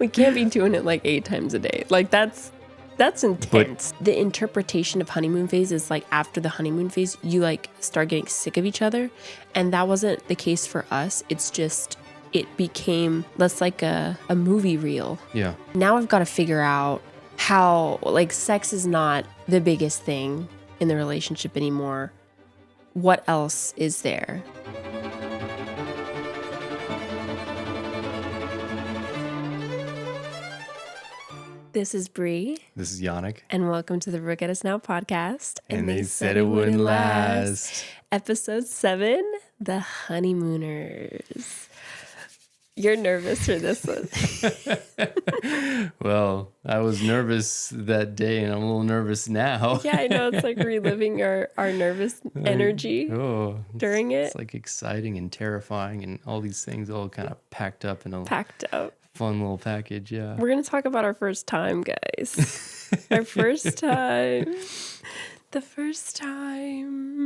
We can't be doing it like 8 times a day. Like that's intense. The interpretation of honeymoon phase is like after the honeymoon phase, you like start getting sick of each other. And that wasn't the case for us. It's just, it became less like a movie reel. Yeah. Now I've got to figure out how like sex is not the biggest thing in the relationship anymore. What else is there? This is Bre. This is Yannick. And welcome to the Look at Us Now podcast. And they said it wouldn't last. Episode 7, the honeymooners. You're nervous for this one. Well, I was nervous that day and I'm a little nervous now. Yeah, I know. It's like reliving our nervous energy during it. It's like exciting and terrifying and all these things all kind of packed up in a fun little package. Yeah. We're going to talk about our first time, guys. Our first time. The first time.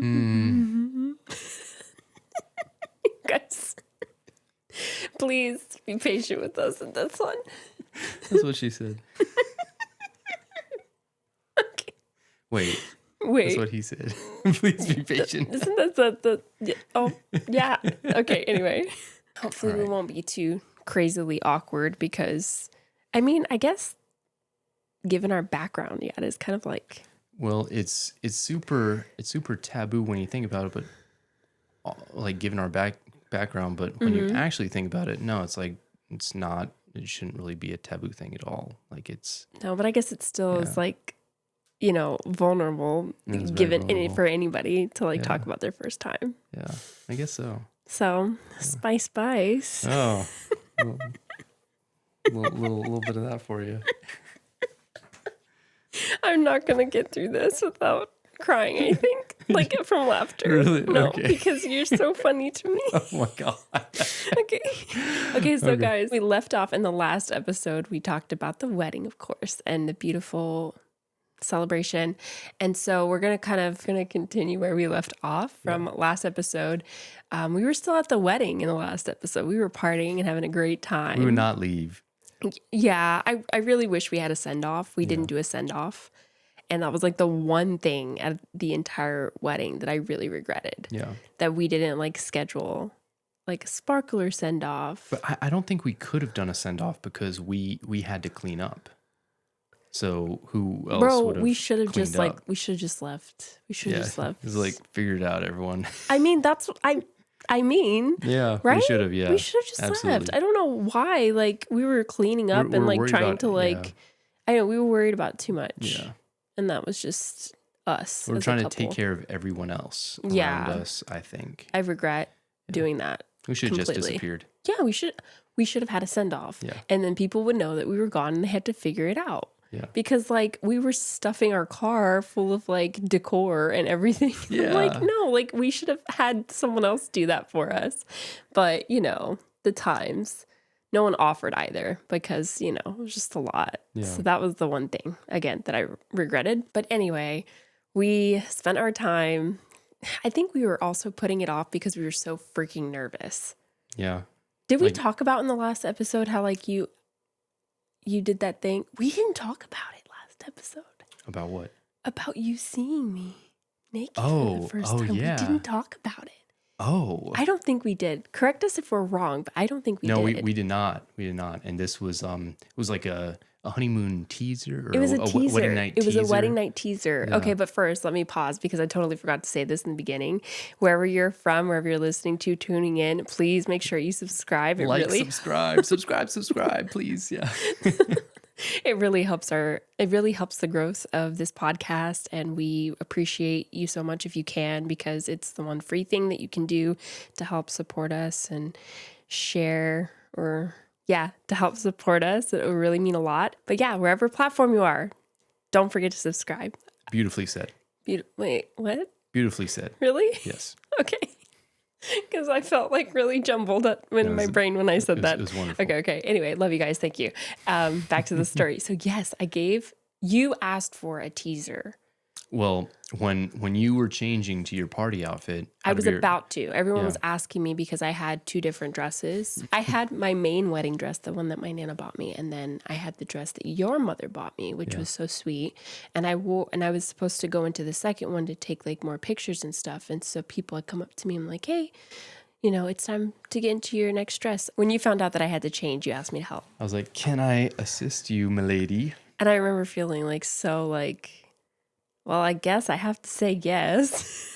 Guys, please be patient with us in this one. That's what she said. Okay. Wait. That's what he said. Please be patient. Isn't that the oh, yeah. Okay, anyway. Hopefully we won't be too crazily awkward because, I mean, I guess given our background, yeah, it is kind of like... Well, it's super taboo when you think about it, but like given our background, but when you actually think about it, no, it's like, it shouldn't really be a taboo thing at all. Like it's... No, but I guess it still is like, vulnerable for anybody to like talk about their first time. Yeah, I guess so. So, spice. Oh, little bit of that for you. I'm not going to get through this without crying, I think. Like from laughter. Really? No, okay. Because you're so funny to me. Oh my God. Okay, so guys, we left off in the last episode. We talked about the wedding, of course, and the beautiful celebration. And so we're going to continue where we left off from last episode. We were still at the wedding in the last episode. We were partying and having a great time. We would not leave. Yeah, I really wish we had a send-off. We didn't do a send-off. And that was like the one thing at the entire wedding that I really regretted. Yeah. That we didn't like schedule like a sparkler send-off. But I don't think we could have done a send-off because we had to clean up. So who else would have we should have just up? We should have just left. We should have just left. It was like, figure it out, everyone. I mean, I mean, yeah, right? We should have, We should have just left. I don't know why. Like we were cleaning up and like trying to like, I know we were worried about too much. Yeah. And that was just us. We're trying to take care of everyone else around us, I think. I regret doing that. We should have just disappeared. Yeah, we should have had a send-off. Yeah. And then people would know that we were gone and they had to figure it out. Yeah. Because like we were stuffing our car full of like decor and everything. Yeah. Like, no, like we should have had someone else do that for us. But, the times. No one offered either because, it was just a lot. Yeah. So that was the one thing, again, that I regretted. But anyway, we spent our time. I think we were also putting it off because we were so freaking nervous. Yeah. Did we talk about in the last episode how like you did that thing? We didn't talk about it last episode. About what? About you seeing me naked for the first time. Yeah. We didn't talk about it. Oh. I don't think we did. Correct us if we're wrong, but I don't think we did. No, we did not. We did not. And this was it was like a honeymoon teaser? Or it was a teaser. Wedding night teaser? It was a wedding night teaser. Yeah. Okay, but first, let me pause because I totally forgot to say this in the beginning. Wherever you're from, wherever you're listening to, tuning in, please make sure you subscribe. Subscribe, please. Yeah. It really helps the growth of this podcast, and we appreciate you so much if you can, because it's the one free thing that you can do to help support us and share to help support us. It will really mean a lot. But yeah, wherever platform you are, don't forget to subscribe. Beautifully said. Wait, what? Beautifully said. Really? Yes. Okay. Because I felt like really jumbled up in my brain when I said that. It was wonderful. Okay. Anyway, love you guys. Thank you. Back to the story. So yes, you asked for a teaser. Well, when you were changing to your party outfit, I was about to. Everyone was asking me because I had 2 different dresses. I had my main wedding dress, the one that my Nana bought me, and then I had the dress that your mother bought me, which was so sweet. And I was supposed to go into the second one to take like more pictures and stuff. And so people had come up to me and like, hey, you know, it's time to get into your next dress. When you found out that I had to change, you asked me to help. I was like, can I assist you, milady? And I remember feeling like so like, well, I guess I have to say yes.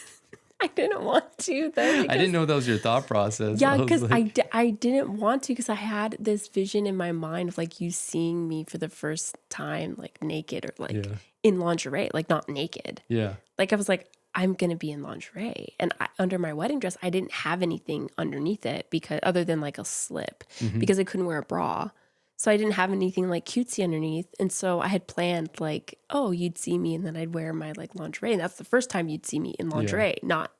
I didn't want to though. I didn't know that was your thought process. Yeah, because I didn't want to because I had this vision in my mind of like you seeing me for the first time like naked or like in lingerie, like not naked. Yeah. Like I was like, I'm going to be in lingerie. And under my wedding dress, I didn't have anything underneath it because other than like a slip because I couldn't wear a bra. So I didn't have anything like cutesy underneath. And so I had planned like, oh, you'd see me and then I'd wear my like lingerie. And that's the first time you'd see me in lingerie, not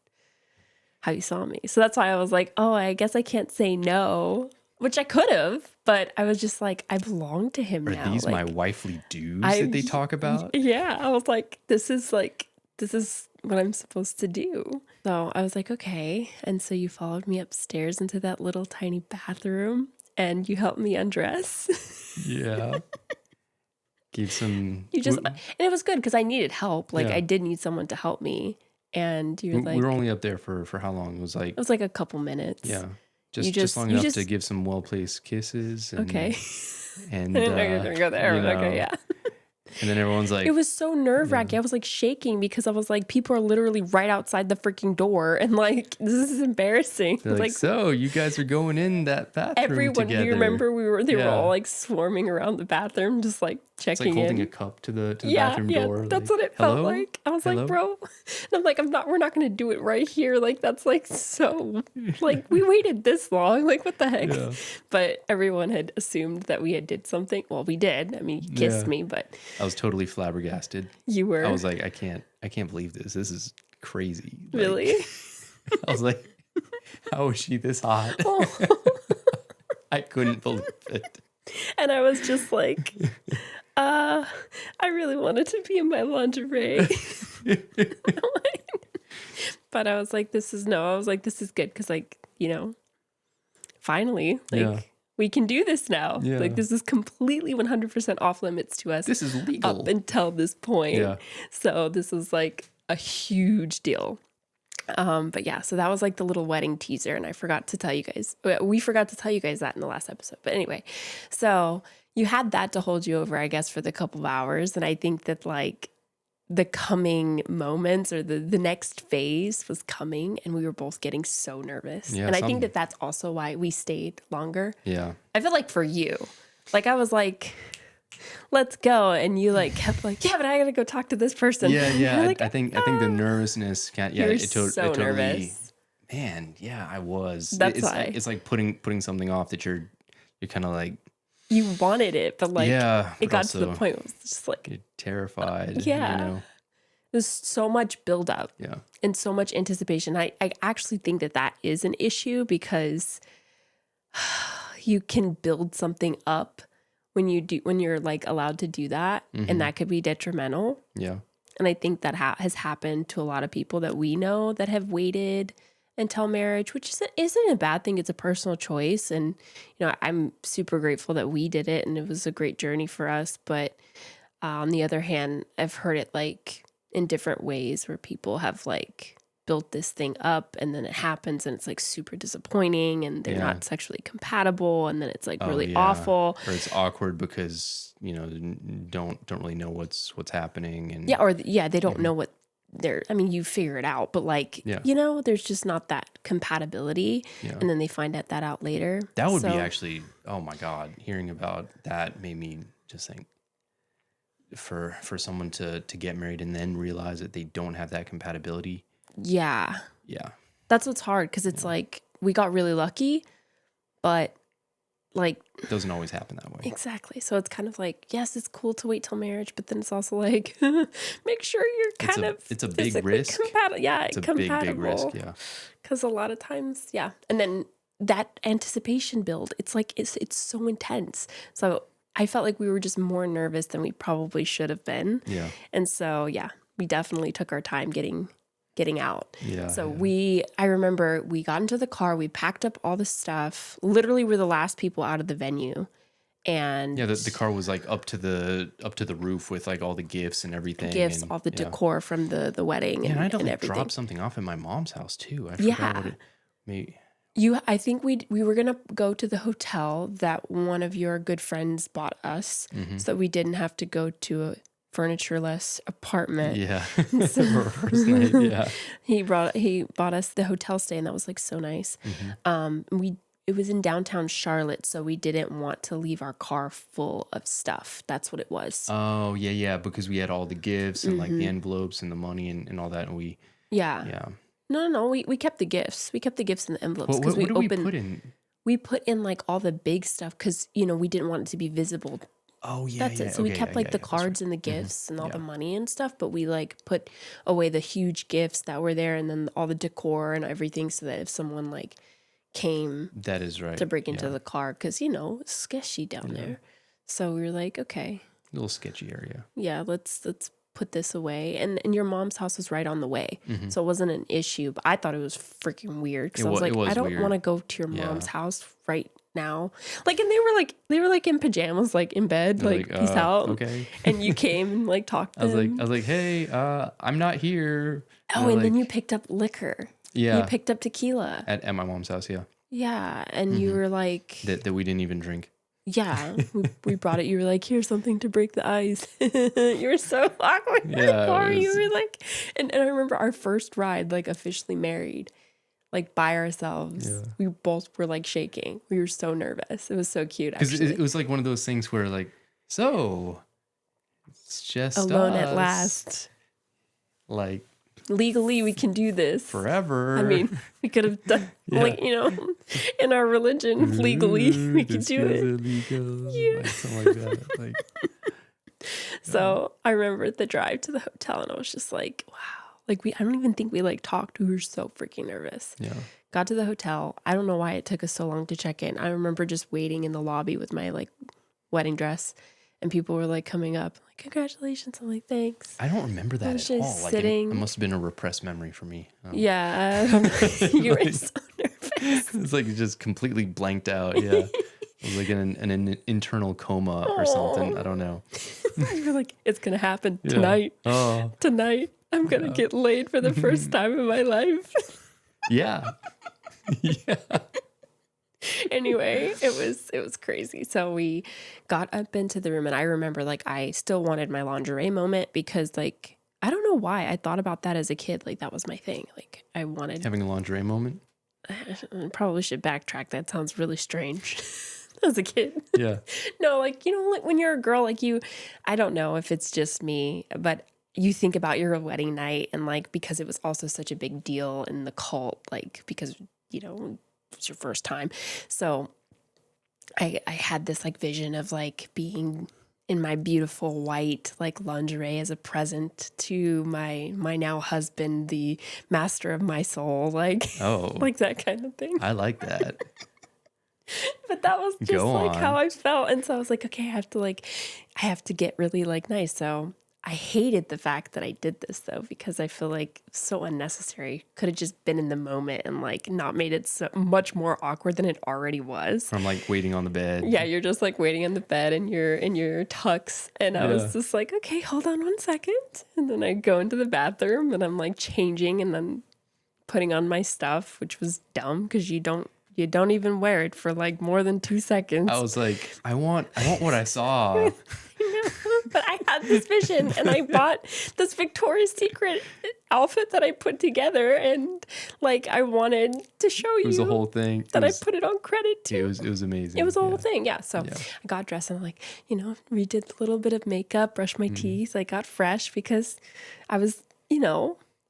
how you saw me. So that's why I was like, oh, I guess I can't say no, which I could have. But I was just like, I belong to him now. Are these like, my wifely dues that they talk about? Yeah. I was like, this is what I'm supposed to do. So I was like, okay. And so you followed me upstairs into that little tiny bathroom. And you helped me undress. Yeah. Gave some... and it was good because I needed help. Like I did need someone to help me. And you're like... We were only up there for how long? It was like a couple minutes. Yeah. Just long enough to give some well-placed kisses. And, okay. And I didn't know you were going to go there. Okay, yeah. And then everyone's like... It was so nerve-wracking. I was like shaking because I was like, people are literally right outside the freaking door. And like, this is embarrassing. They're like, so you guys are going in that bathroom everyone, together. You remember they were all like swarming around the bathroom, just like checking in. It's like holding a cup to the bathroom door. That's like, what it felt like. I was like, bro. And I'm like, we're not going to do it right here. Like, that's like so, like, we waited this long. Like, what the heck? Yeah. But everyone had assumed that we had did something. Well, we did. I mean, you kissed me, but... I was totally flabbergasted. You were. I was like, I can't believe this. This is crazy. Like, really? I was like, how is she this hot? Oh. I couldn't believe it. And I was just like, I really wanted to be in my lingerie. But I was like, this is good because like, you know, finally, like we can do this now. Yeah. Like this is completely 100% off limits to us. This is legal. Up until this point. Yeah. So this was like a huge deal. But yeah, so that was like the little wedding teaser. And I forgot to tell you guys, we forgot to tell you guys that in the last episode. But anyway, so you had that to hold you over, I guess, for the couple of hours. And I think that like the coming moments or the next phase was coming and we were both getting so nervous. Yeah, and I think that that's also why we stayed longer. Yeah. I feel like for you, like I was like, let's go. And you like kept like, yeah, but I gotta go talk to this person. Yeah. Yeah. Like, I think the nervousness can't, yeah, it totally, nervous. Man, yeah, I was. That's why. It's like putting something off that you're kind of like, you wanted it, but like it got to the point where it was just like you're terrified. Yeah. You know? There's so much buildup. Yeah. And so much anticipation. I actually think that is an issue because you can build something up when you're like allowed to do that, and that could be detrimental. Yeah. And I think that has happened to a lot of people that we know that have waited until marriage, which isn't a bad thing. It's a personal choice. And, you know, I'm super grateful that we did it and it was a great journey for us. But on the other hand, I've heard it like in different ways where people have like built this thing up and then it happens and it's like super disappointing and they're not sexually compatible. And then it's like really awful. Or it's awkward because, you know, don't really know what's happening. And they don't know what you figure it out, but like, you know, there's just not that compatibility. Yeah. And then they find that out later. That would be actually, oh my God, hearing about that made me just think for someone to get married and then realize that they don't have that compatibility. Yeah. Yeah. That's what's hard. Cause it's like, we got really lucky, but like it doesn't always happen that way. Exactly. So it's kind of like, yes, it's cool to wait till marriage, but then it's also like, make sure you're it's a big risk. It's a big risk. Yeah. Because a lot of times, and then that anticipation build, it's like it's so intense. So I felt like we were just more nervous than we probably should have been. Yeah. And so we definitely took our time getting out. Yeah. So I remember we got into the car, we packed up all the stuff. Literally, we're the last people out of the venue. And the car was like up to the roof with like all the gifts and everything. Gifts, and, all the decor from the wedding and and I had to like everything. drop something off at my mom's house too. I forgot what it made. I think we were gonna go to the hotel that one of your good friends bought us, so that we didn't have to go to a furnitureless apartment. Yeah. So, for first night, yeah. He bought us the hotel stay, and that was like so nice. It was in downtown Charlotte, so we didn't want to leave our car full of stuff. That's what it was. Oh, yeah, because we had all the gifts and like the envelopes and the money and all that, and we... Yeah. No, we kept the gifts. We kept the gifts in the envelopes. What did we put in? We put in like all the big stuff because, we didn't want it to be visible. Oh, yeah, That's it. So we kept like the cards and the gifts and all the money and stuff, but we like put away the huge gifts that were there and then all the decor and everything so that if someone like came that is right to break into the car because it's sketchy down there. So we were like, okay, a little sketchy area. Yeah, let's put this away. And your mom's house was right on the way, so it wasn't an issue. But I thought it was freaking weird because I was like, I don't want to go to your mom's house right now. Like, and they were like in pajamas, like in bed, like peace out. Okay. And you came and like talked to them. I was like, hey, I'm not here. Oh, and then you picked up liquor. Yeah. You picked up tequy at my mom's house. Yeah. Yeah, and you were like that we didn't even drink. Yeah, we brought it. You were like, here's something to break the ice. You were so awkward in the car. You were like, and I remember our first ride, like officially married, like by ourselves. Yeah. We both were like shaking. We were so nervous. It was so cute. Because it was like one of those things where like, so it's just alone us. At last. Like legally, we can do this forever. I mean, we could have done like in our religion legally we could do it. Illegal. Yeah, like something like that. Like. So I remember the drive to the hotel, and I was just like, wow. Like I don't even think we like talked. We were so freaking nervous. Yeah. Got to the hotel. I don't know why it took us so long to check in. I remember just waiting in the lobby with my like wedding dress, and people were like coming up, like, congratulations. I'm like, thanks. I don't remember that at all. Sitting. Like it must have been a repressed memory for me. Yeah. You were so nervous. It's like just completely blanked out. Yeah. I was like in an internal coma or something. I don't know. You're like, it's going to happen tonight. Oh. Tonight, I'm going to get laid for the first time in my life. Yeah. Yeah. Anyway, it was crazy. So we got up into the room, and I remember like I still wanted my lingerie moment because like I don't know why I thought about that as a kid. Like that was my thing. Like I wanted having a lingerie moment. I probably should backtrack. That sounds really strange. As a kid. Yeah. No, like like when you're a girl, like I don't know if it's just me, but you think about your wedding night and like because it was also such a big deal in the cult, like because it's your first time. So I had this like vision of like being in my beautiful white like lingerie as a present to my now husband, the master of my soul, like like that kind of thing. I like that. But that was just like how I felt. And so I was like, okay, I have to get really like nice. So I hated the fact that I did this though, because I feel like so unnecessary. Could have just been in the moment and like not made it so much more awkward than it already was. From like waiting on the bed. Yeah, you're just like waiting on the bed and you're in your tux. And I was just like, okay, hold on 1 second. And then I go into the bathroom and I'm like changing and then putting on my stuff, which was dumb because you don't even wear it for like more than 2 seconds. I was like, I want what I saw. But I had this vision and I bought this Victoria's Secret outfit that I put together and like I wanted to show you. It was a whole thing. I put it on credit too. It was amazing. It was a whole thing. Yeah. So I got dressed and like, redid a little bit of makeup, brushed my teeth. I got fresh because I was,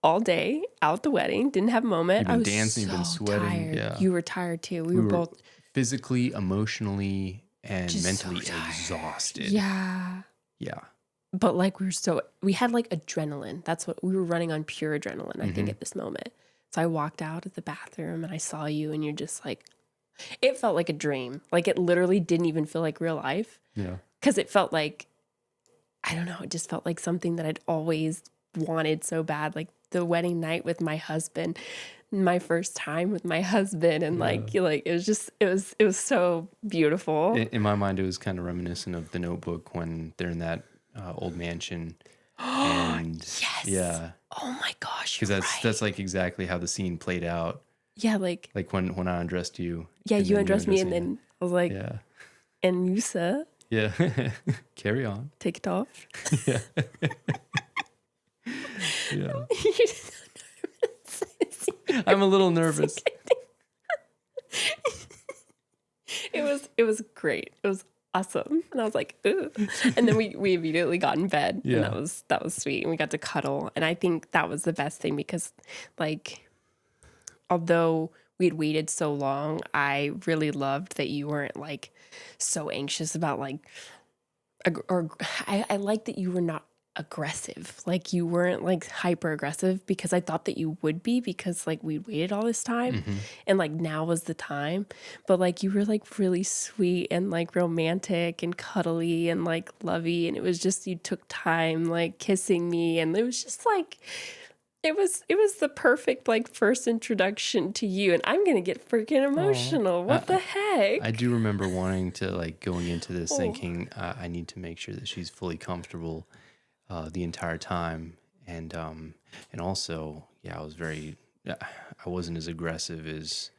all day out the wedding, didn't have a moment. You've been I was dancing, you've been sweating. Tired. Yeah. You were tired too. We were both physically, emotionally, and just mentally so exhausted. Yeah. Yeah. But like we had like adrenaline. That's what we were running on, pure adrenaline, I think, at this moment. So I walked out of the bathroom and I saw you and you're just like, it felt like a dream. Like it literally didn't even feel like real life. Yeah. Because it felt like, I don't know, it just felt like something that I'd always wanted so bad, like the wedding night with my husband, my first time with my husband, and like it was so beautiful. In my mind, it was kind of reminiscent of The Notebook when they're in that old mansion. And yes. Yeah. Oh my gosh. Because that's like exactly how the scene played out. Yeah, like when I undressed you. Yeah, you undressed me, and then I was like, yeah. And you, sir. Yeah. Carry on. Take it off. Yeah. Yeah. I'm a little nervous. It was great. It was awesome. And I was like, ooh. And then we immediately got in bed. Yeah. And that was sweet. And we got to cuddle. And I think that was the best thing because, like, although we had waited so long, I really loved that you weren't like so anxious about like, or I like that you were not aggressive. Like you weren't like hyper aggressive, because I thought that you would be, because like we waited all this time and like now was the time. But like you were like really sweet and like romantic and cuddly and like lovey, and it was just, you took time like kissing me, and it was just like it was the perfect like first introduction to you. And I'm gonna get freaking emotional. What the heck? I do remember wanting to like going into this thinking I need to make sure that she's fully comfortable the entire time, and also, yeah, I wasn't as aggressive as,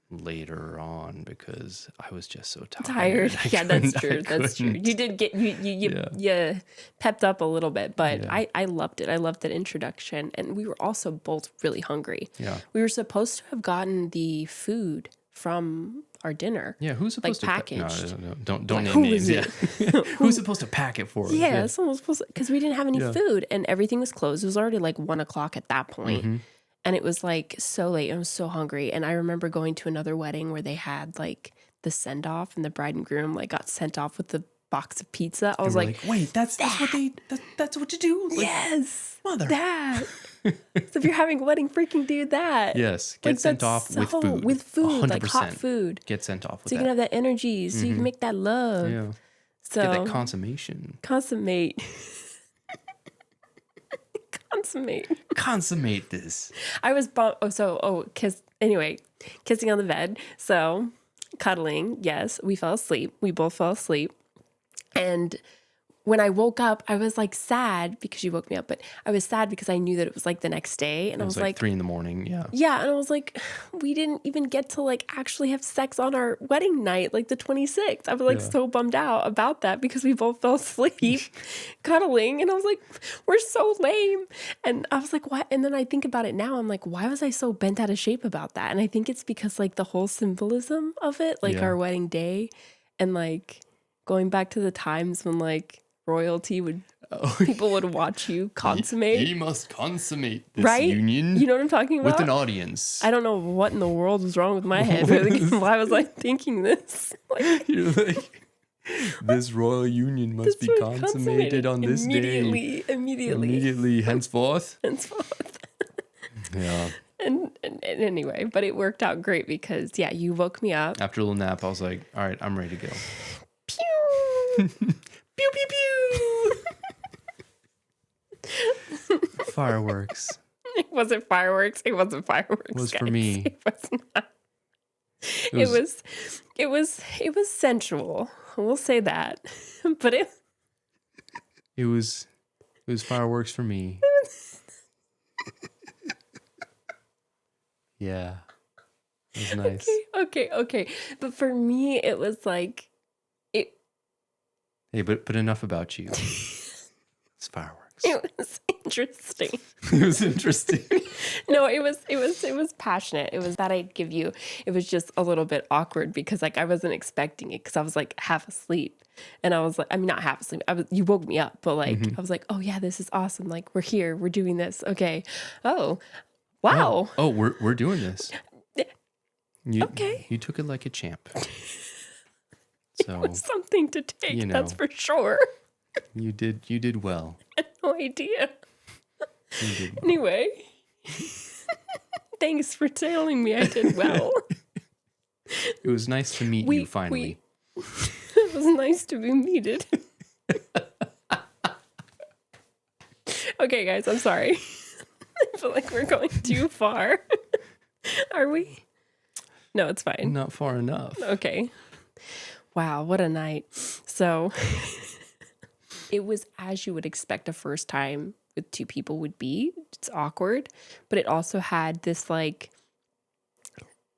later on, because I was just so tired. Yeah, that's true. That's true. You did get you pepped up a little bit, but yeah. I loved it. I loved that introduction, and we were also both really hungry. Yeah, we were supposed to have gotten the food from our dinner. Yeah, who's supposed to package? No, don't name names. Yeah, who's supposed to pack it for us? Yeah, someone was supposed to, because we didn't have any food and everything was closed. It was already like 1:00 at that point. And it was like so late. I was so hungry. And I remember going to another wedding where they had like the send off, and the bride and groom like got sent off with the box of pizza. I was like, wait, that's what you do? Like, yes, mother. That. So if you're having a wedding, freaking do that. Yes, get sent off with food. With food, 100%. like hot food. Get sent off with so you can have that energy, so you can make that love. Yeah. So get that consummation. Consummate. Consummate this. I was kissing on the bed. So cuddling. Yes, we fell asleep. We both fell asleep. And when I woke up, I was like sad because you woke me up, but I was sad because I knew that it was like the next day. And I was like 3 a.m. Yeah. Yeah. And I was like, we didn't even get to like actually have sex on our wedding night, like the 26th. I was like so bummed out about that because we both fell asleep cuddling. And I was like, we're so lame. And I was like, what? And then I think about it now. I'm like, why was I so bent out of shape about that? And I think it's because like the whole symbolism of it, like our wedding day, and like going back to the times when like royalty people would watch you consummate. He must consummate this union. You know what I'm talking about? With an audience. I don't know what in the world was wrong with my head. Really. Why was I thinking this? Like, you're like, this royal union must be consummated on this day. Immediately. Henceforth. Yeah. And anyway, but it worked out great because you woke me up. After a little nap, I was like, all right, I'm ready to go. Pew! Pew, pew, pew. Fireworks. It wasn't fireworks. It wasn't fireworks. It was guys. for me. It was not. It was sensual. We'll say that. But it was fireworks for me. Yeah. It was nice. Okay. But for me, it was like Hey, but enough about you. It's fireworks. It was interesting. It was interesting. No, it was passionate. It was that I'd give you. It was just a little bit awkward because like I wasn't expecting it because I was like half asleep. And I was like, I mean, not half asleep. You woke me up, but like I was like, oh yeah, this is awesome. Like we're here, we're doing this. Okay. Oh, wow. Oh, we're doing this. Okay. You took it like a champ. So, it was something to take, that's for sure. You did well. I had no idea. Anyway, thanks for telling me I did well. It was nice to meet you finally. It was nice to be meted. Okay, guys, I'm sorry. I feel like we're going too far. Are we? No, it's fine. Not far enough. Okay. Wow, what a night. So it was as you would expect a first time with two people would be. It's awkward, but it also had this like,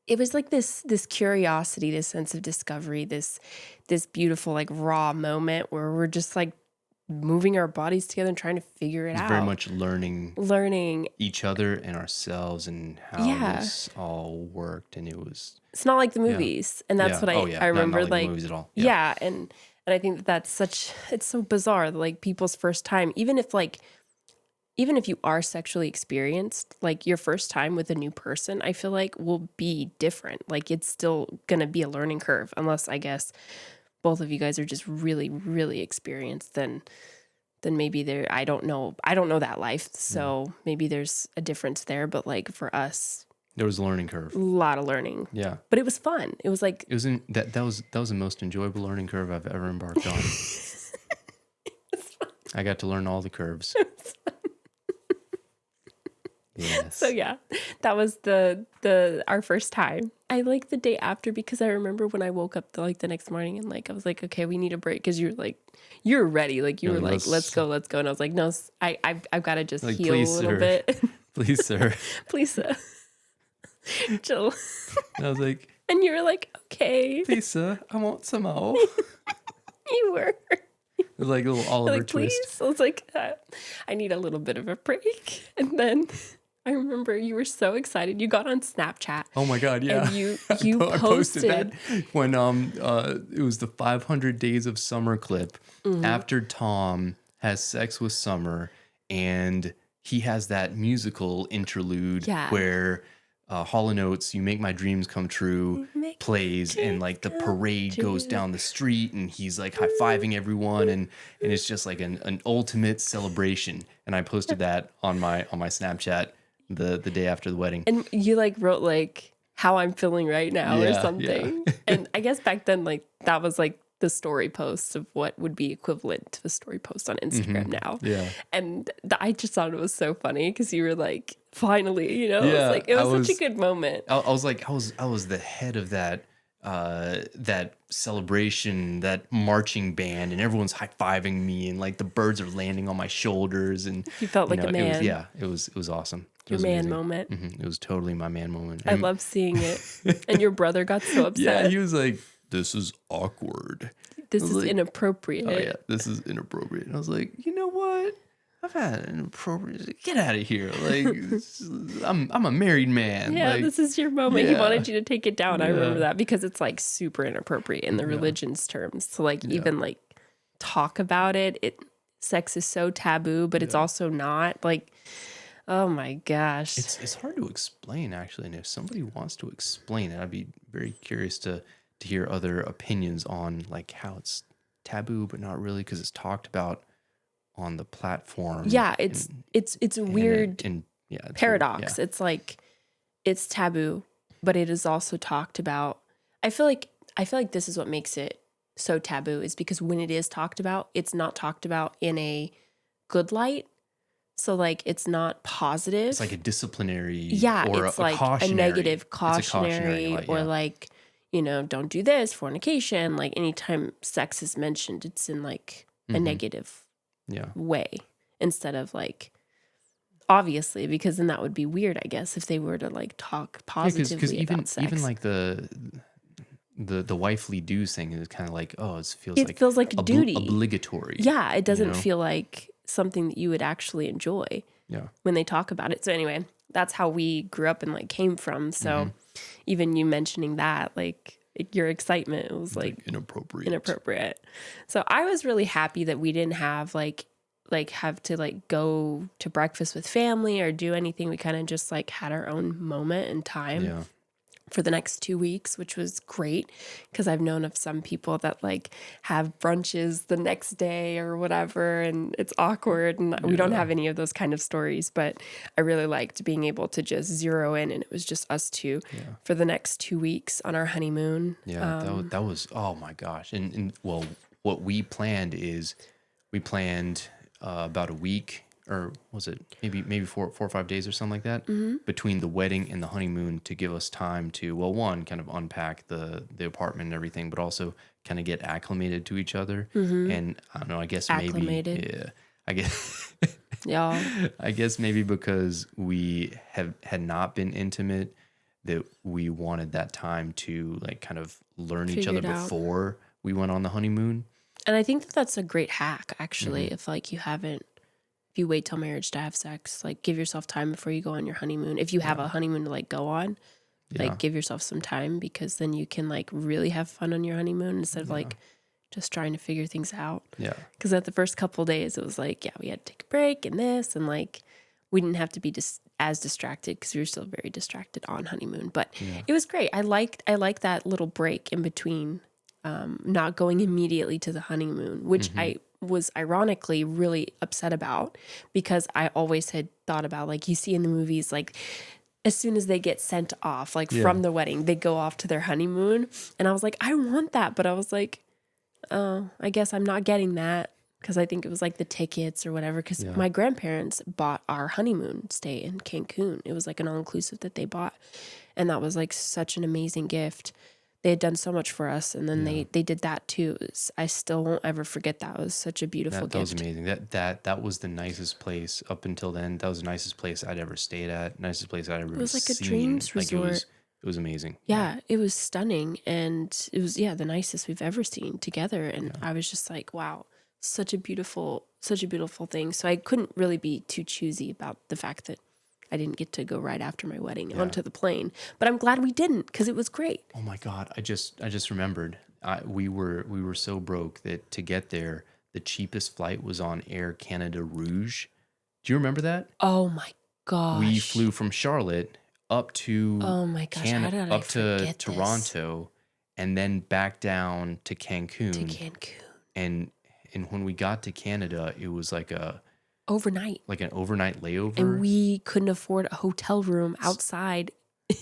it was like this curiosity, this sense of discovery, this beautiful like raw moment where we're just like moving our bodies together and trying to figure it out. Very much learning each other and ourselves and how this all worked, and it's not like the movies. And that's what I remember. Not like the movies at all. Yeah. And I think that's it's so bizarre, like people's first time, even if you are sexually experienced, like your first time with a new person, I feel like will be different. Like it's still going to be a learning curve, unless I guess both of you guys are just really, really experienced, then maybe I don't know that life. So maybe there's a difference there. But like for us, there was a learning curve. A lot of learning. Yeah. But it was fun. It was like, that was the most enjoyable learning curve I've ever embarked on. I got to learn all the curves. Yes. So yeah, that was our first time. I like the day after because I remember when I woke up the next morning and like I was like, okay, we need a break, because you're like, you're ready, like you were like, let's go, and I was like, no, I've got to just like, heal a little bit. Please, sir. Please, sir. Chill. And I was like, and you were like, okay. Please, sir, I want some more. You were. It was like a little Oliver like, twist. Please? I was like, I need a little bit of a break. And then I remember you were so excited. You got on Snapchat. Oh my God, yeah. And you posted. I posted that when it was the 500 Days of Summer clip after Tom has sex with Summer, and he has that musical interlude where Hall & Oates, You Make My Dreams Come True plays, and like the parade goes down the street and he's like high-fiving everyone, and it's just like an ultimate celebration. And I posted that on my Snapchat the day after the wedding. And you like wrote like how I'm feeling right now or something. Yeah. And I guess back then like that was like the story post of what would be equivalent to the story post on Instagram now. Yeah. And I just thought it was so funny because you were like, finally, you know, it was such a good moment. I was like, I was the head of that celebration, that marching band, and everyone's high-fiving me, and like the birds are landing on my shoulders, and you felt like a man. It was awesome. Your man moment. It was totally my man moment. I love seeing it. And your brother got so upset. Yeah, he was like, this is awkward. This is like, inappropriate. Oh yeah, this is inappropriate. And I was like, you know what? I've had an inappropriate. Get out of here! Like, I'm a married man. Yeah, like, this is your moment. Yeah. He wanted you to take it down. I remember that because it's like super inappropriate in the religion's terms to like even like talk about it. Sex is so taboo, but it's also not like. Oh my gosh. It's hard to explain, actually. And if somebody wants to explain it, I'd be very curious to hear other opinions on like how it's taboo, but not really, because it's talked about on the platform. Yeah, it's a weird paradox. It's like it's taboo, but it is also talked about. I feel like this is what makes it so taboo, is because when it is talked about, it's not talked about in a good light. So like it's not positive. It's like a disciplinary, or it's like a negative cautionary light, or like, you know, don't do this, fornication. Like anytime sex is mentioned, it's in like a negative way, instead of like, obviously, because then that would be weird, I guess, if they were to like talk positively about sex. Even like the wifely dues thing is kind of like, it feels like a duty, obligatory. Yeah, it doesn't feel like something that you would actually enjoy when they talk about it. So anyway, that's how we grew up and like came from. So even you mentioning that, like your excitement, it was like inappropriate. So I was really happy that we didn't have like have to like go to breakfast with family or do anything. We kind of just like had our own moment and time for the next 2 weeks, which was great, because I've known of some people that like have brunches the next day or whatever, and it's awkward, and we don't have any of those kind of stories. But I really liked being able to just zero in, and it was just us two for the next 2 weeks on our honeymoon. Yeah, that was, oh my gosh. And well, what we planned is about a week or was it maybe 4 or 5 days or something like that between the wedding and the honeymoon to give us time to, well, one, kind of unpack the apartment and everything, but also kind of get acclimated to each other. And I don't know, I guess Acclimated. I guess Yeah. I guess maybe because we had not been intimate, that we wanted that time to like kind of learn each other before we went on the honeymoon. And I think that that's a great hack, actually. If like if you wait till marriage to have sex, like give yourself time before you go on your honeymoon. If you have a honeymoon to like go on, like give yourself some time, because then you can like really have fun on your honeymoon instead of like just trying to figure things out. Yeah. Because at the first couple of days, it was like, yeah, we had to take a break and this, and like we didn't have to be as distracted because we were still very distracted on honeymoon. But it was great. I liked that little break in between, not going immediately to the honeymoon, which I was ironically really upset about, because I always had thought about, like you see in the movies, like as soon as they get sent off, like from the wedding, they go off to their honeymoon. And I was like, I want that. But I was like, oh, I guess I'm not getting that, because I think it was like the tickets or whatever, because my grandparents bought our honeymoon stay in Cancun. It was like an all-inclusive that they bought. And that was like such an amazing gift. They had done so much for us, and then they did that too. I still won't ever forget that. It was such a beautiful gift. That was amazing. That was the nicest place up until then. That was the nicest place I'd ever stayed at. Nicest place I'd ever seen. It was like a dreams resort. It was amazing. Yeah, it was stunning, and it was the nicest we've ever seen together. And I was just like, wow, such a beautiful thing. So I couldn't really be too choosy about the fact that I didn't get to go right after my wedding onto the plane. But I'm glad we didn't, because it was great. Oh my God, I just remembered. We were so broke that to get there, the cheapest flight was on Air Canada Rouge. Do you remember that? Oh my gosh. We flew from Charlotte up to up to Toronto, and then back down to Cancun. And when we got to Canada, it was like an overnight layover. And we couldn't afford a hotel room outside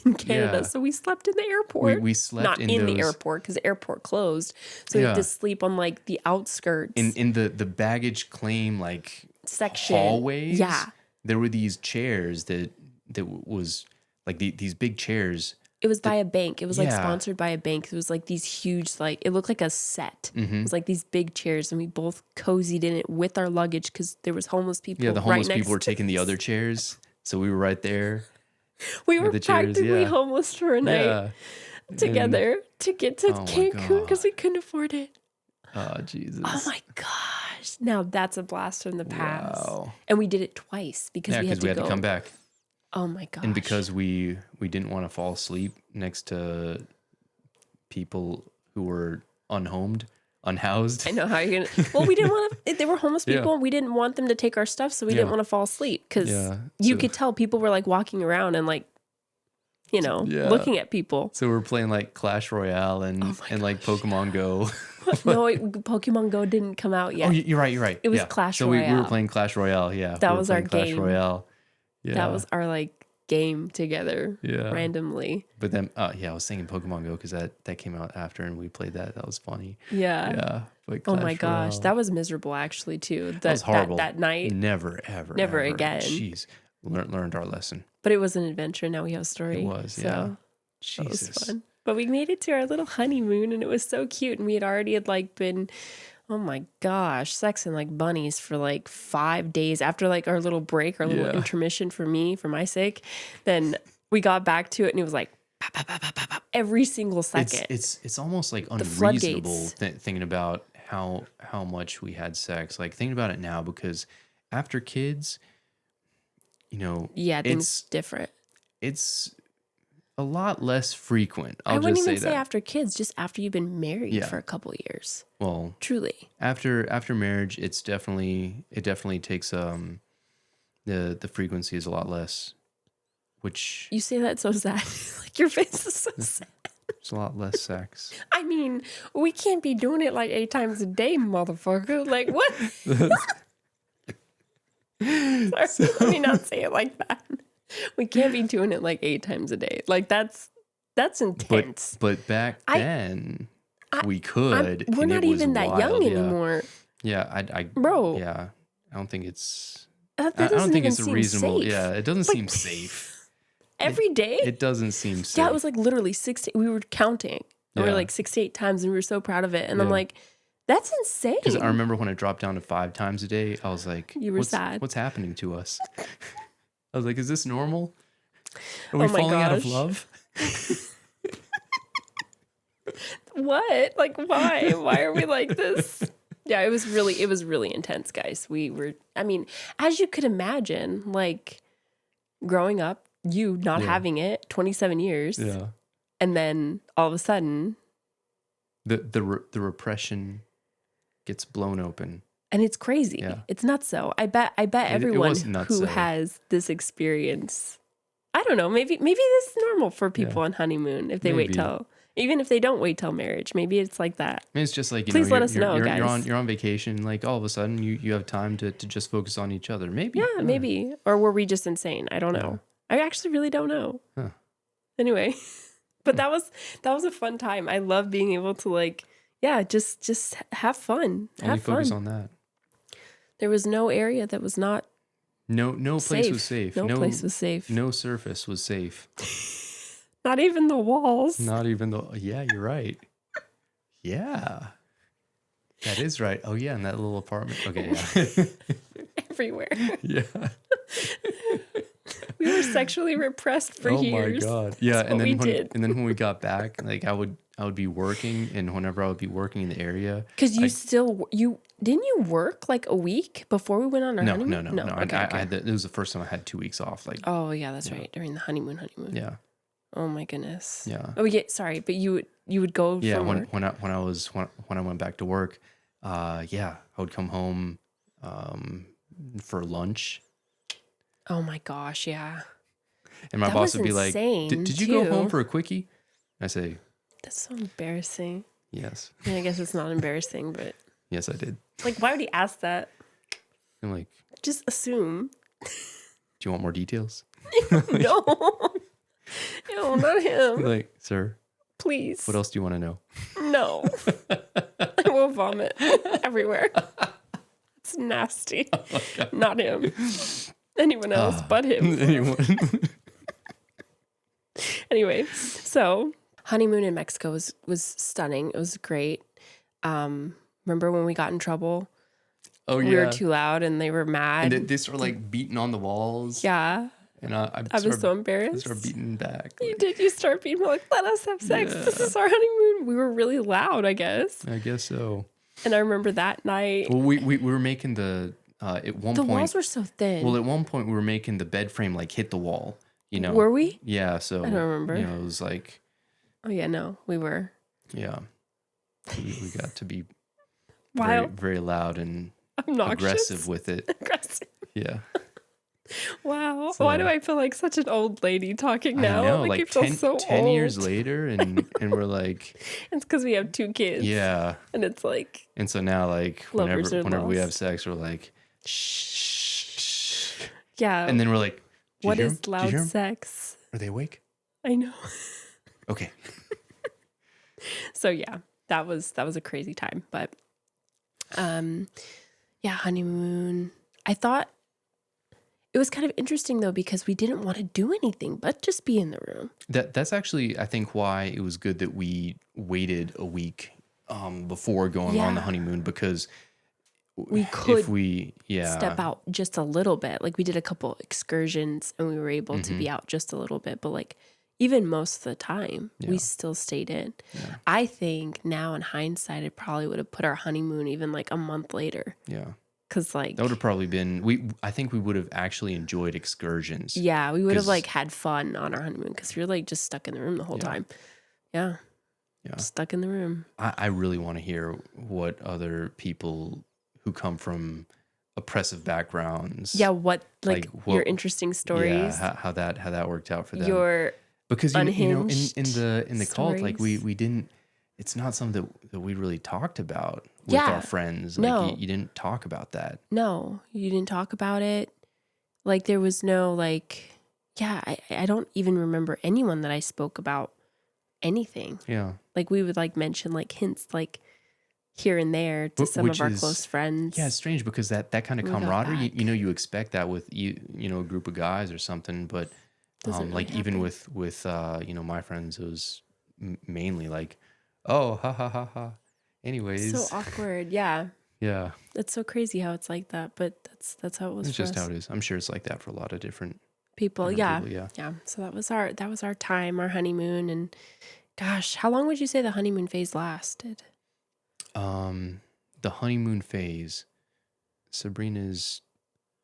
in Canada, so we slept in the airport. We slept not in the airport, because the airport closed, so we had to sleep on like the outskirts in the baggage claim like section hallways. Yeah, there were these chairs that was like these big chairs. It was by a bank. It was like sponsored by a bank. It was like these huge, like it looked like a set. It was like these big chairs, and we both cozied in it with our luggage, because there was homeless people. Yeah, the homeless people were taking the other chairs, so we were right there. We were practically homeless for a night together to get to Cancun, because we couldn't afford it. Oh, Jesus. Oh my gosh. Now that's a blast from the past. Wow. And we did it twice because we had to come back. Oh my gosh. And because we didn't want to fall asleep next to people who were unhoused. I know how you're going to. Well, we didn't want to. They were homeless people. And we didn't want them to take our stuff, so we didn't want to fall asleep, because you could tell people were like walking around and like, looking at people. So we were playing like Clash Royale and like Pokemon Go. No, Pokemon Go didn't come out yet. Oh, you're right. It was Clash Royale. So we were playing Clash Royale, That was our game. Clash Royale. Yeah. That was our like game together randomly. But then, I was singing Pokemon Go because that came out after, and we played that. That was funny. Yeah. But oh my gosh, Royale. That was miserable actually too. That was horrible. That night. Never again. Jeez, learned our lesson. But it was an adventure. Now we have a story. It was, so Jesus. That was fun. But we made it to our little honeymoon, and it was so cute. And we had already been, oh my gosh, sexing like bunnies for like 5 days after like our little break, our little intermission for my sake. Then we got back to it, and it was like pop, pop, pop, pop, pop, every single second. It's almost like unreasonable thinking about how much we had sex. Like thinking about it now, because after kids, it's different. It's a lot less frequent. I wouldn't even say after kids, just after you've been married for a couple of years. Well, truly, after marriage, it definitely takes the frequency is a lot less. Which you say that so sad, like your face is so sad. It's a lot less sex. I mean, we can't be doing it like 8 times a day, motherfucker. Like what? Sorry, let me not say it like that. We can't be doing it like 8 times a day. Like that's intense. But back then we could. We're not even that young anymore. Yeah, bro. Yeah, I don't think it's I don't think it's reasonable. Safe. Yeah, it doesn't seem safe. Every day? It doesn't seem safe. Yeah, it was like literally 6 we were counting. And we were like 6 to 8 times and we were so proud of it. And I'm like, that's insane. Because I remember when it dropped down to 5 times a day, I was like, you were sad. What's happening to us? I was like, is this normal? Are we falling out of love? What? Like, why? Why are we like this? Yeah, it was really intense, guys. We were, I mean, as you could imagine, like growing up, you not having it 27 years. Yeah. And then all of a sudden the repression gets blown open. And it's crazy. Yeah. It's nuts. So I bet everyone who has this experience, I don't know, maybe this is normal for people on honeymoon if they wait till, even if they don't wait till marriage, maybe it's like that. I mean, it's just like, please let us know, guys. You're on vacation, like all of a sudden you have time to just focus on each other. Maybe. Yeah, maybe. Or were we just insane? I don't know. I actually really don't know. Huh. Anyway, but that was a fun time. I love being able to like, just have fun. Only focus on that. There was no area that was not No place was safe. No place was safe. No surface was safe. Not even the walls. Yeah, you're right. Yeah. That is right. Oh yeah, in that little apartment. Okay, yeah. Everywhere. Yeah. We were sexually repressed for years. Oh my God. Yeah, and then when we got back, like I would be working, and whenever I would be working in the area, because you didn't you work like a week before we went on our honeymoon? No. Okay. It was the first time I had 2 weeks off. Like, oh yeah, that's right, during the honeymoon. Yeah. Oh my goodness. Yeah. Oh yeah. Sorry, but you would go. Yeah. When I went back to work, I would come home, for lunch. Oh my gosh, yeah. And my boss would be like, "Did you go home for a quickie?" I say, "That's so embarrassing." Yes. I mean, I guess it's not embarrassing, but yes, I did. Like, why would he ask that? I'm like, just assume. Do you want more details? No. No, not him. Like, sir, please. What else do you want to know? No. I will vomit everywhere. It's nasty. Oh, not him. Anyone else but him. Anyone. Anyway, so honeymoon in Mexico was stunning. It was great. Remember when we got in trouble? Oh, yeah. We were too loud and they were mad. And they started like beating on the walls. Yeah. And I was so embarrassed. I started beating back. You did. You start beating like, let us have sex. Yeah. This is our honeymoon. We were really loud, I guess. I guess so. And I remember that night. Well, we were making at one point. The walls were so thin. Well, at one point we were making the bed frame like hit the wall. You know. Were we? Yeah. So I don't remember. You know, it was like. Oh yeah, no, we were. Yeah. We got to be very, very loud and obnoxious. Aggressive with it. Aggressive. Yeah. Wow. So, why do I feel like such an old lady talking now? I know, like I feel 10 old. years later, and we're like... It's because we have 2 kids. Yeah. And it's like... And so now, like, whenever we have sex, we're like, shh. Yeah. And then we're like, what is loud sex? Are they awake? I know. Okay. So, yeah, that was a crazy time. But, yeah, honeymoon. I thought... It was kind of interesting, though, because we didn't want to do anything but just be in the room. That's actually, I think, why it was good that we waited a week before going on the honeymoon, because we could step out just a little bit. Like, we did a couple excursions, and we were able to be out just a little bit. But, like, even most of the time, we still stayed in. Yeah. I think now, in hindsight, it probably would have put our honeymoon even, like, a month later. Yeah. Because like that would have probably been I think we would have actually enjoyed excursions. Yeah, we would have like had fun on our honeymoon because we were like just stuck in the room the whole time. Yeah, stuck in the room. I really want to hear what other people who come from oppressive backgrounds. Yeah, what your interesting stories. Yeah, how that worked out for them. Because in the cult, like we didn't. It's not something that we really talked about with our friends. Like, no. You didn't talk about that. No, you didn't talk about it. Like, there was no, like, I don't even remember anyone that I spoke about anything. Yeah. Like, we would, like, mention, like, hints, like, here and there to some of our close friends. Yeah, it's strange because that kind of camaraderie, you expect that with a group of guys or something, but like really even with my friends, it was mainly like, oh, ha ha ha ha. Anyways, so awkward. Yeah. Yeah. It's so crazy how it's like that, but that's how it was. It's just how it is. I'm sure it's like that for a lot of different people. Yeah. So that was our time, our honeymoon, and gosh, how long would you say the honeymoon phase lasted? The honeymoon phase, Sabrina's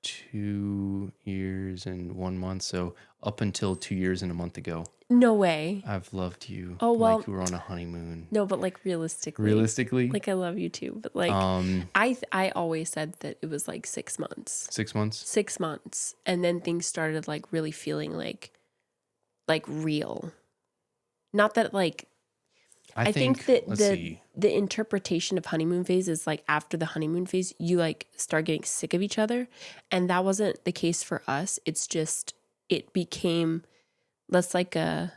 2 years and 1 month, so up until 2 years and a month ago. No way. I've loved you. Oh, well, like we were on a honeymoon. No, but like realistically, like I love you too, but like I always said that it was like 6 months. 6 months. 6 months, and then things started like really feeling like real. Not that like I think that the interpretation of honeymoon phase is like after the honeymoon phase, you like start getting sick of each other. And that wasn't the case for us. It's just, it became less like a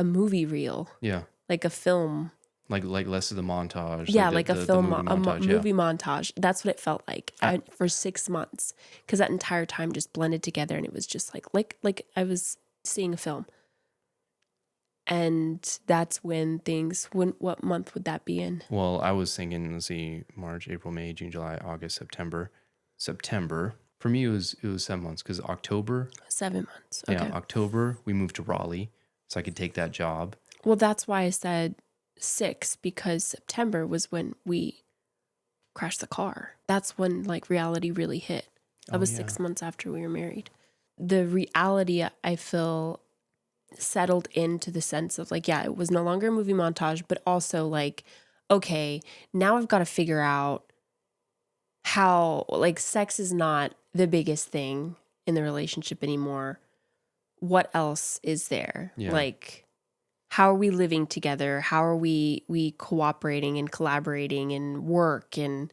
movie reel. Yeah. Like a film. Like less of the montage. Yeah, like a film, movie montage. That's what it felt like for 6 months. Because that entire time just blended together and it was just like I was seeing a film. And that's when what month would that be in? Well, I was thinking, let's see, March, April, May, June, July, August, September. For me, it was 7 months because October. 7 months. Okay. Yeah, October, we moved to Raleigh so I could take that job. Well, that's why I said 6, because September was when we crashed the car. That's when like reality really hit. That was 6 months after we were married. The reality, I feel, settled into the sense of like, yeah, it was no longer a movie montage, but also like, okay, now I've got to figure out how like sex is not the biggest thing in the relationship anymore. What else is there? Yeah. Like, how are we living together? How are we cooperating and collaborating and work and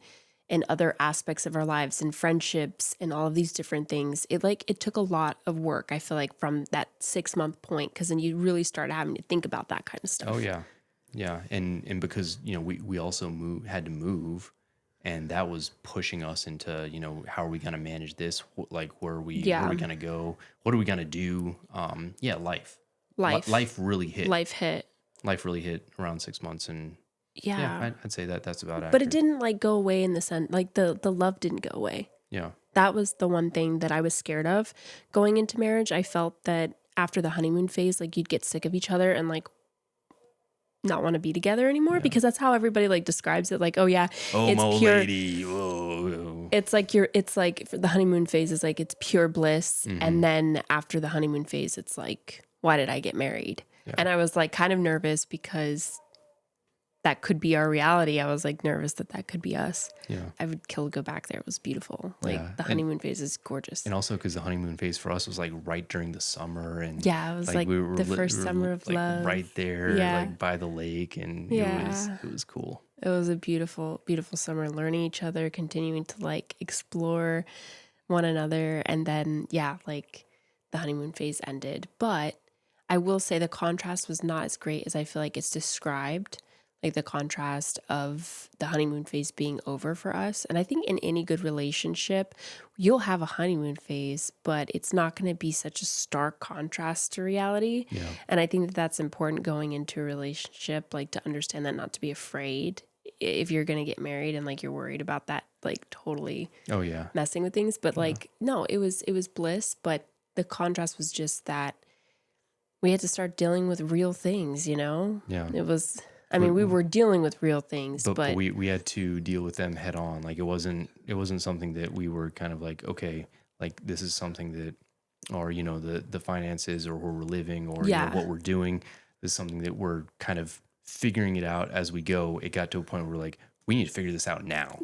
other aspects of our lives and friendships and all of these different things? It took a lot of work, I feel like, from that 6 month point, because then you really start having to think about that kind of stuff. Oh yeah. Yeah. And because, we also had to move, and that was pushing us into, how are we going to manage this? Like, where are we going to go? What are we going to do? Life. Life really hit. Life really hit around 6 months, and yeah, I'd say that's about accurate. But it didn't like go away in the sense, like the love didn't go away. Yeah. That was the one thing that I was scared of going into marriage. I felt that after the honeymoon phase, like you'd get sick of each other and like not want to be together anymore, because that's how everybody like describes it. Like, oh yeah, it's pure. Lady. Whoa. It's like for the honeymoon phase is like, it's pure bliss. Mm-hmm. And then after the honeymoon phase, it's like, why did I get married? Yeah. And I was like kind of nervous because that could be our reality. I was like nervous that could be us. Yeah. I would kill to go back there. It was beautiful. Like the honeymoon phase is gorgeous. And also because the honeymoon phase for us was like right during the summer. And yeah, it was like the first summer of love. Right there, like by the lake. And it was cool. It was a beautiful, beautiful summer, learning each other, continuing to like explore one another. And then, like the honeymoon phase ended. But I will say the contrast was not as great as I feel like it's described. Like the contrast of the honeymoon phase being over for us. And I think in any good relationship, you'll have a honeymoon phase, but it's not going to be such a stark contrast to reality. Yeah. And I think that that's important going into a relationship, like to understand that, not to be afraid if you're going to get married and like you're worried about that, like totally messing with things. But like, no, it was bliss. But the contrast was just that we had to start dealing with real things, Yeah. It was... I mean, we were dealing with real things, but we had to deal with them head on. Like it wasn't something that we were kind of like, okay, like this is something that, or the finances, or where we're living, or what we're doing. This is something that we're kind of figuring it out as we go. It got to a point where we're like, we need to figure this out now.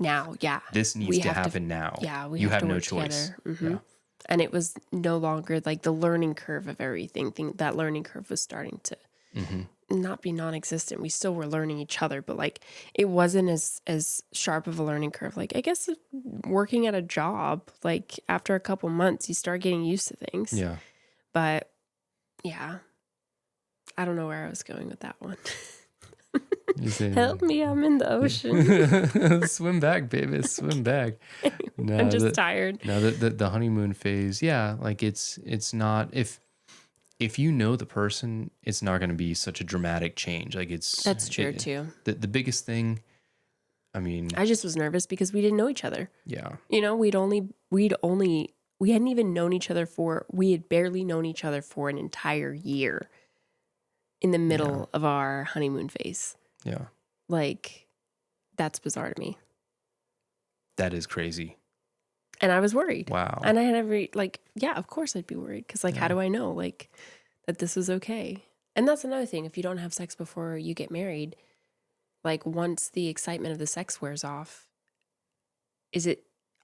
This needs to happen now. Yeah, you have no choice. Mm-hmm. Yeah. And it was no longer like the learning curve of everything. That learning curve was starting to. Mm-hmm. Not be non-existent. We still were learning each other, but like it wasn't as sharp of a learning curve. Like I guess working at a job, like after a couple months you start getting used to things. Yeah. But yeah, I don't know where I was going with that one. Help me, I'm in the ocean. Swim back, baby, swim back. No, I'm just tired. No, the honeymoon phase, yeah, like it's not, if you know the person, it's not going to be such a dramatic change. Like that's true too. The biggest thing, I mean, I just was nervous because we didn't know each other. Yeah. You know, we hadn't even known each other we had barely known each other for an entire year in the middle of our honeymoon phase. Yeah. Like, that's bizarre to me. That is crazy. And I was worried. Wow. And I had of course I'd be worried. Because, how do I know, that this was okay? And that's another thing. If you don't have sex before you get married, once the excitement of the sex wears off,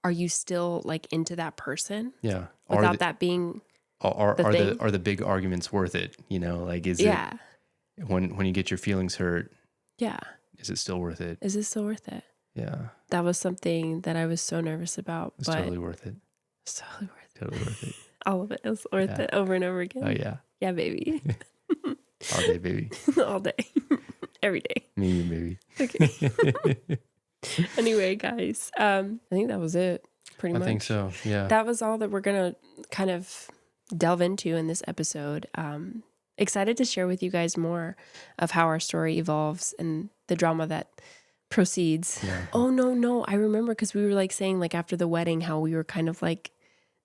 are you still, into that person? Yeah. Without that being are the big arguments worth it? You know, is it, when you get your feelings hurt, is it still worth it? Is it still worth it? Yeah. That was something that I was so nervous about. It's totally worth it. It's totally worth it. Totally worth it. All of it. It was worth it over and over again. Oh, yeah. Yeah, baby. All day, baby. All day. Every day. Me, baby. Okay. Anyway, guys, I think that was it, pretty much. I think so, yeah. That was all that we're going to kind of delve into in this episode. Excited to share with you guys more of how our story evolves and the drama that proceeds. Yeah. Oh, no. I remember because we were saying after the wedding, how we were kind of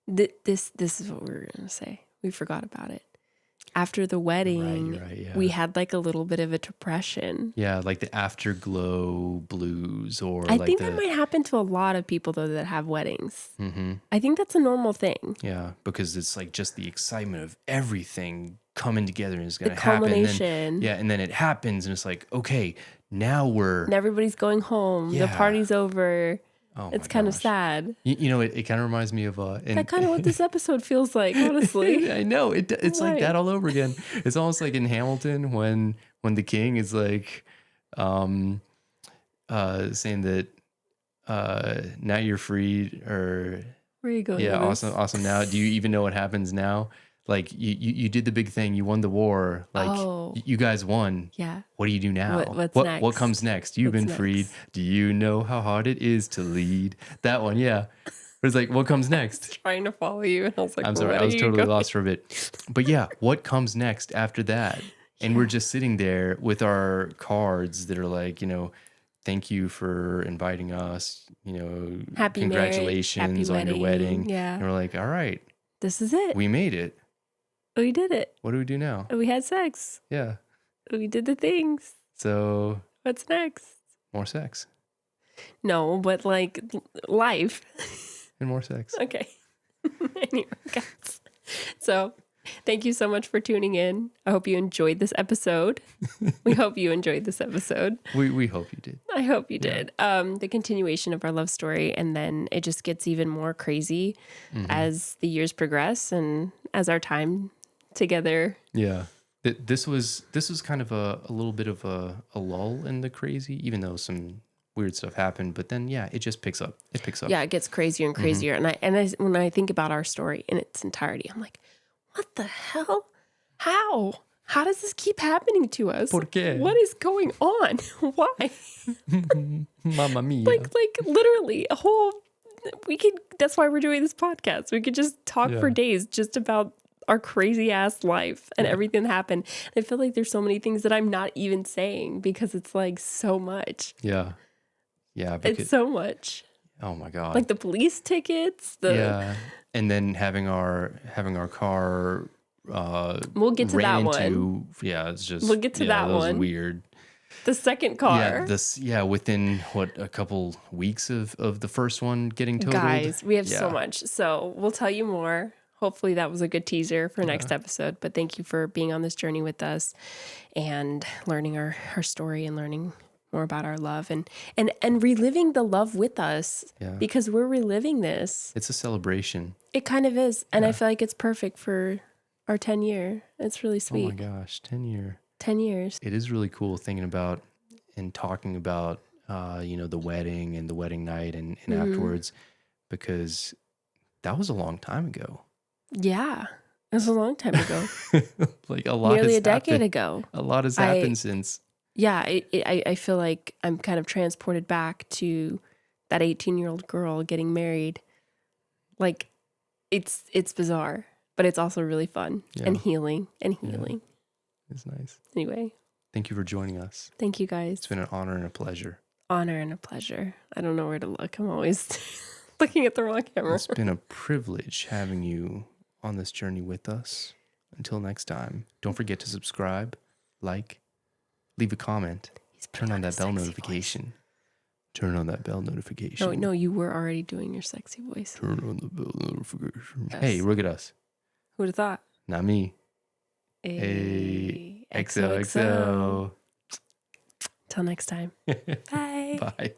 this is what we were going to say. We forgot about it. After the wedding, we had a little bit of a depression. Yeah, the afterglow blues, or I think that might happen to a lot of people though that have weddings. Mm-hmm. I think that's a normal thing. Yeah, because it's just the excitement of everything coming together and it's going to happen. And then it happens and it's okay, now and everybody's going home. Yeah. The party's over. Oh, it's kind of sad. You know, it kind of reminds me of that's kind of what this episode feels like, honestly. I know it's like that all over again. It's almost like in Hamilton when the king is saying that now you're free, or where are you going? Yeah, awesome. Now, do you even know what happens now? You did the big thing. You won the war. You guys won. Yeah. What do you do now? What's next? What comes next? You've been freed. Do you know how hard it is to lead? That one, yeah. It's what comes next? I was trying to follow you, and I was I'm sorry, I was totally lost for a bit. But yeah, what comes next after that? And we're just sitting there with our cards that are thank you for inviting us. Happy congratulations on your wedding. Yeah. And we're all right. This is it. We made it. We did it. What do we do now? We had sex. Yeah. We did the things. So what's next? More sex. No, but life. And more sex. Okay. Anyway, guys. So thank you so much for tuning in. I hope you enjoyed this episode. We hope you enjoyed this episode. We hope you did. I hope you did. The continuation of our love story, and then it just gets even more crazy as the years progress and as our time together. Yeah. This was kind of a little bit of a lull in the crazy, even though some weird stuff happened, but then it just picks up. It picks up. Yeah, it gets crazier and crazier. And when I think about our story in its entirety, I'm like, what the hell? How? How does this keep happening to us? ¿Por qué? What is going on? Why? Mamma mia. Like literally a whole that's why we're doing this podcast. We could just talk for days just about our crazy ass life and everything that happened. I feel like there's so many things that I'm not even saying because it's so much. Yeah. Yeah. It's so much. Oh my God. The police tickets. And then having our car we'll get to that one. Yeah, it's just we'll get to that one. Weird. The second car. Within a couple weeks of the first one getting totaled. Guys, we have so much. So we'll tell you more. Hopefully that was a good teaser for next episode. But thank you for being on this journey with us and learning our story and learning more about our love and reliving the love with us because we're reliving this. It's a celebration. It kind of is. And I feel like it's perfect for our 10 year. It's really sweet. Oh my gosh, 10 year. 10 years. It is really cool thinking about and talking about, the wedding and the wedding night and afterwards, because that was a long time ago. Yeah. It was a long time ago. A lot Nearly has a decade happened. ago. A lot has happened since. yeah, I feel like I'm kind of transported back to that 18-year-old girl getting married. Like, it's bizarre, but it's also really fun and healing. Yeah, it's nice. Anyway. Thank you for joining us. Thank you, guys. It's been an honor and a pleasure. Honor and a pleasure. I don't know where to look. I'm always looking at the wrong camera. It's been a privilege having you on this journey with us. Until next time, don't forget to subscribe, like, leave a comment, turn on that bell notification. Voice. Turn on that bell notification. No, you were already doing your sexy voice. Turn on the bell notification. Yes. Hey, look at us. Who'd have thought? Not me. Hey, XOXO. Till next time. Bye. Bye.